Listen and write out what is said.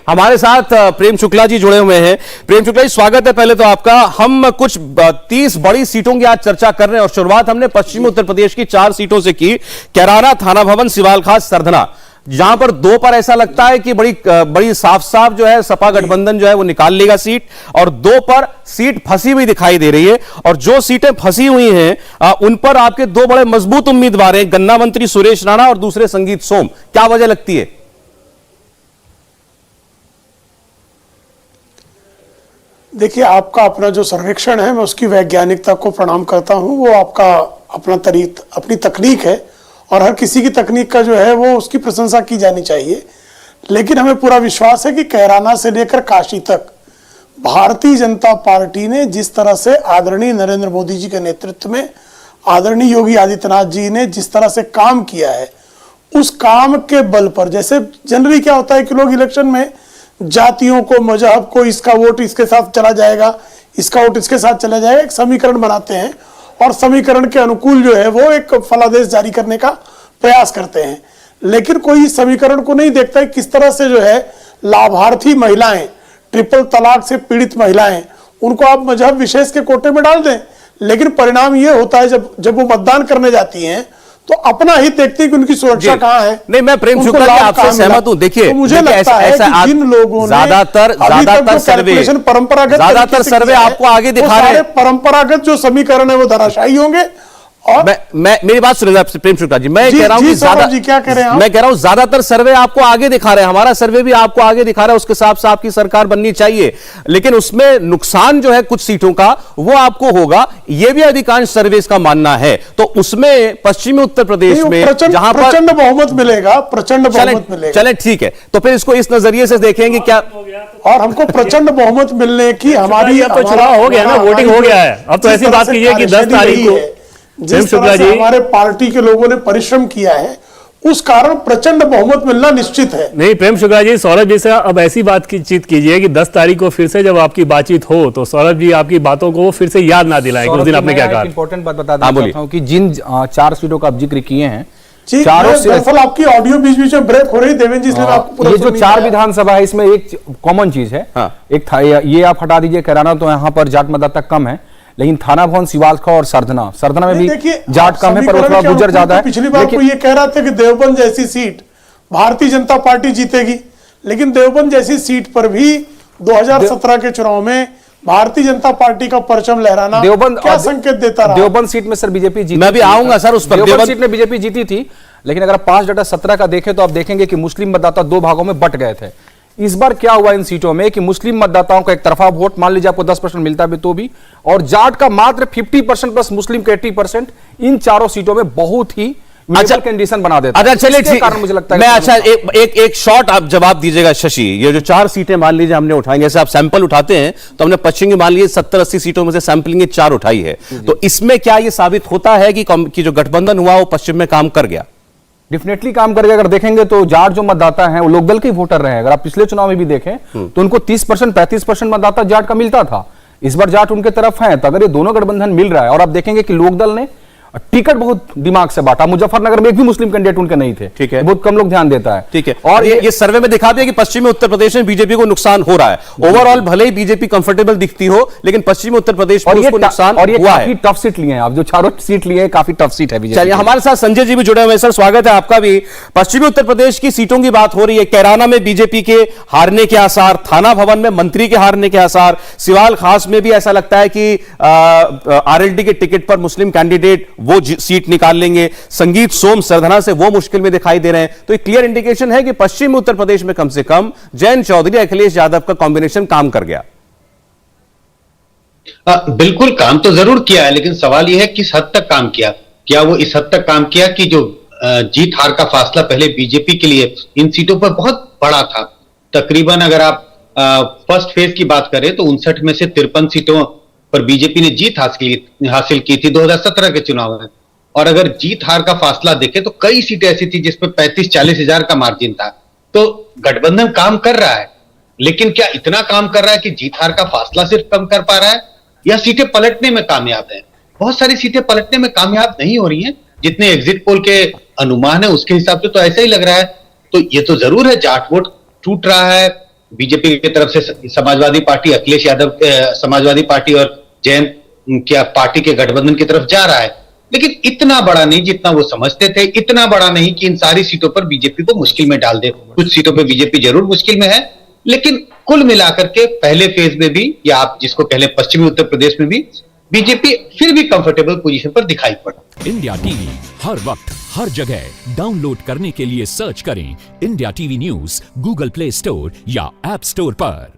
हमारे साथ प्रेम शुक्ला जी जुड़े हुए हैं। प्रेम शुक्ला जी, स्वागत है पहले तो आपका। हम कुछ 30 बड़ी सीटों की आज चर्चा कर रहे हैं और शुरुआत हमने पश्चिमी उत्तर प्रदेश की 4 सीटों से की, कैराना, थाना भवन, सिवाल खास, सरधना। जहां पर 2 पर ऐसा लगता है कि बड़ी साफ साफ जो है सपा गठबंधन जो है वो निकाल लेगा सीट, और 2 पर सीट फंसी हुई दिखाई दे रही है। और जो सीटें फंसी हुई हैं उन पर आपके 2 बड़े मजबूत उम्मीदवार हैं, गन्ना मंत्री सुरेश राणा और दूसरे संगीत सोम। क्या वजह लगती है? देखिए, आपका अपना जो सर्वेक्षण है मैं उसकी वैज्ञानिकता को प्रणाम करता हूं। वो आपका अपनी तकनीक है और हर किसी की तकनीक का जो है वो उसकी प्रशंसा की जानी चाहिए। लेकिन हमें पूरा विश्वास है कि कैराना से लेकर काशी तक भारतीय जनता पार्टी ने जिस तरह से आदरणीय नरेंद्र मोदी जी के नेतृत्व में आदरणीय योगी आदित्यनाथ जी ने जिस तरह से काम किया है, उस काम के बल पर, जैसे जनरली क्या होता है कि लोग इलेक्शन में जातियों को, मजहब को, इसका वोट इसके साथ चला जाएगा, इसका वोट इसके साथ चला जाएगा, एक समीकरण बनाते हैं और समीकरण के अनुकूल जो है वो एक फलादेश जारी करने का प्रयास करते हैं। लेकिन कोई इस समीकरण को नहीं देखता है किस तरह से जो है लाभार्थी महिलाएं, ट्रिपल तलाक से पीड़ित महिलाएं, उनको आप मजहब विशेष के कोटे में डाल दें, लेकिन परिणाम ये होता है जब वो मतदान करने जाती हैं तो अपना ही देखते हैं कि उनकी सुरक्षा कहां है। नहीं, मैं प्रेम शुक्ला जी आपसे सहमत हूं। देखिए, तो मुझे लगता है कि जिन लोगों ने ज्यादातर सर्वे आपको आगे दिखा रहे हैं, परंपरागत जो समीकरण है वो धराशायी होंगे। और मेरी बात सुनिए प्रेम शुक्ला जी, मैं कह रहा हूं क्या कह रहे हैं, मैं कह रहा हूं ज्यादातर सर्वे आपको आगे दिखा रहे हैं, हमारा सर्वे भी आपको आगे दिखा रहा है, उसके साथ साथ आपकी सरकार बननी चाहिए। लेकिन उसमें नुकसान जो है कुछ सीटों का वो आपको होगा, यह भी अधिकांश सर्वे का मानना है। तो उसमें पश्चिमी उत्तर प्रदेश में जहां पर प्रचंड बहुमत मिलेगा, प्रचंड बहुमत मिलेगा। चले ठीक है, तो फिर इसको इस नजरिए से देखेंगे क्या, और हमको प्रचंड बहुमत मिलने की हमारी तो चुनाव हो गया ना, वोटिंग हो गया है। अब तो ऐसी बात कीजिए कि 10 तारीख को जिस तरह से हमारे पार्टी के लोगों ने परिश्रम किया है, उस कारण प्रचंड बहुमत मिलना निश्चित है। नहीं प्रेम शुक्ला जी, सौरभ जी से अब ऐसी बातचीत कीजिए कि 10 तारीख को फिर से जब आपकी बातचीत हो तो सौरभ जी आपकी बातों को फिर से याद ना दिलाएं कि उस दिन आपने क्या कहा। इंपॉर्टेंट बात बता देना चाहता हूं कि जिन 4 सीटों का आप जिक्र किए हैं, दरअसल आपकी ऑडियो बीच बीच में ब्रेक हो रही, देवेंद्र जी, इसलिए आपको ये जो 4 विधानसभा है इसमें एक कॉमन चीज है। एक था ये आप हटा दीजिए, कैराना तो यहाँ पर जाट मतदाता कम है, लेकिन थाना भवन, सिवालखा और सरधना में भी जाट कम है, पर थोड़ा गुजर ज्यादा है। पिछली बार को ये कह रहा था कि देवबंद जैसी सीट भारतीय जनता पार्टी जीतेगी, लेकिन देवबंद जैसी सीट पर भी 2017 के चुनाव में भारतीय जनता पार्टी का परचम लहराना देवबंद क्या संकेत देता रहा? देवबंद सीट में सर बीजेपी जीती, मैं भी आऊंगा सर उस पर। देवबंद सीट में बीजेपी जीती थी, लेकिन अगर 5/17 का देखें तो आप देखेंगे कि मुस्लिम मतदाता 2 भागों में बट गए थे। इस बार क्या हुआ इन सीटों में कि मुस्लिम मतदाताओं का एक तरफा वोट, मान लीजिए आपको 10% मिलता भी तो भी, और जाट का मात्र 50% प्लस मुस्लिम का 80%, इन 4 सीटों में बहुत ही अच्छा कंडीशन बना देता है। अच्छा चलिए ठीक, मुझे लगता है मैं अच्छा एक शॉर्ट आप जवाब दीजिएगा शशि। ये जो 4 सीटें मान लीजिए हमने उठाएंगे, जैसे आप सैंपल उठाते हैं तो हमने पश्चिम की मान लीजिए 70-80 सीटों में से सैंपलिंग 4 उठाई है, तो इसमें क्या ये साबित होता है कि जो गठबंधन हुआ वो पश्चिम में काम कर गया? डेफिनेटली काम करेगा। अगर देखेंगे तो जाट जो मतदाता हैं वो लोकदल के वोटर रहे हैं। अगर आप पिछले चुनाव में भी देखें तो उनको 30% 35% मतदाता जाट का मिलता था। इस बार जाट उनके तरफ है, तो अगर ये दोनों गठबंधन मिल रहा है, और आप देखेंगे कि लोकदल ने टिकट बहुत दिमाग से बांटा, मुजफ्फरनगर में एक भी मुस्लिम कैंडिडेट उनके नहीं थे। ठीक है, बहुत कम लोग ध्यान देता है। ठीक है, और ये सर्वे में दिखा दिया कि पश्चिमी उत्तर प्रदेश में बीजेपी को नुकसान हो रहा है। ओवरऑल भले ही बीजेपी कंफर्टेबल दिखती हो, लेकिन पश्चिमी उत्तर प्रदेश में उसको नुकसान हुआ है। काफी टफ सीट लिए हैं आप, जो 4 सीट लिए हैं काफी टफ सीट है बीजेपी। चलिए, हमारे साथ संजय जी भी जुड़े हुए हैं। सर स्वागत है आपका भी। पश्चिमी उत्तर प्रदेश की सीटों की बात हो रही है, कैराना में बीजेपी के हारने के आसार, थाना भवन में मंत्री के हारने के आसार, सिवाल खास में भी ऐसा लगता है कि आरएलडी के टिकट पर मुस्लिम कैंडिडेट वो सीट निकाल लेंगे, संगीत सोम सरधना से वो मुश्किल में दिखाई दे रहे हैं। तो एक क्लियर इंडिकेशन है कि पश्चिमी उत्तर प्रदेश में कम से कम जयंत चौधरी अखिलेश यादव का कॉम्बिनेशन काम कर गया। बिल्कुल काम तो जरूर किया है, लेकिन सवाल यह है किस हद तक काम किया। क्या वो इस हद तक काम किया कि जो जीत हार का फासला पहले बीजेपी के लिए इन सीटों पर बहुत बड़ा था। तकरीबन अगर आप फर्स्ट फेज की बात करें तो 59 में से 53 सीटों पर बीजेपी ने जीत हासिल की थी 2017 के चुनाव में। और अगर जीत हार का फासला देखें तो कई सीटें ऐसी थी जिसपे 35-40 हजार का मार्जिन था। तो गठबंधन काम कर रहा है, लेकिन क्या इतना काम कर रहा है कि जीत हार का फासला सिर्फ कम कर पा रहा है, या सीटें पलटने में कामयाब है? बहुत सारी सीटें पलटने में कामयाब नहीं हो रही हैं, जितने एग्जिट पोल के अनुमान है उसके हिसाब से तो ऐसा ही लग रहा है। तो ये तो जरूर है जाट वोट टूट रहा है, बीजेपी की तरफ से समाजवादी पार्टी, अखिलेश यादव समाजवादी पार्टी और जैन क्या पार्टी के गठबंधन की तरफ जा रहा है, लेकिन इतना बड़ा नहीं जितना वो समझते थे, इतना बड़ा नहीं कि इन सारी सीटों पर बीजेपी को मुश्किल में डाल दे। कुछ सीटों पर बीजेपी जरूर मुश्किल में है, लेकिन कुल मिलाकर के पहले फेज में भी, या आप जिसको पहले पश्चिमी उत्तर प्रदेश में भी, बीजेपी फिर भी कंफर्टेबल पोजीशन पर दिखाई पड़ा। इंडिया टीवी हर वक्त हर जगह डाउनलोड करने के लिए सर्च करें India TV news Google play store या ऐप स्टोर पर।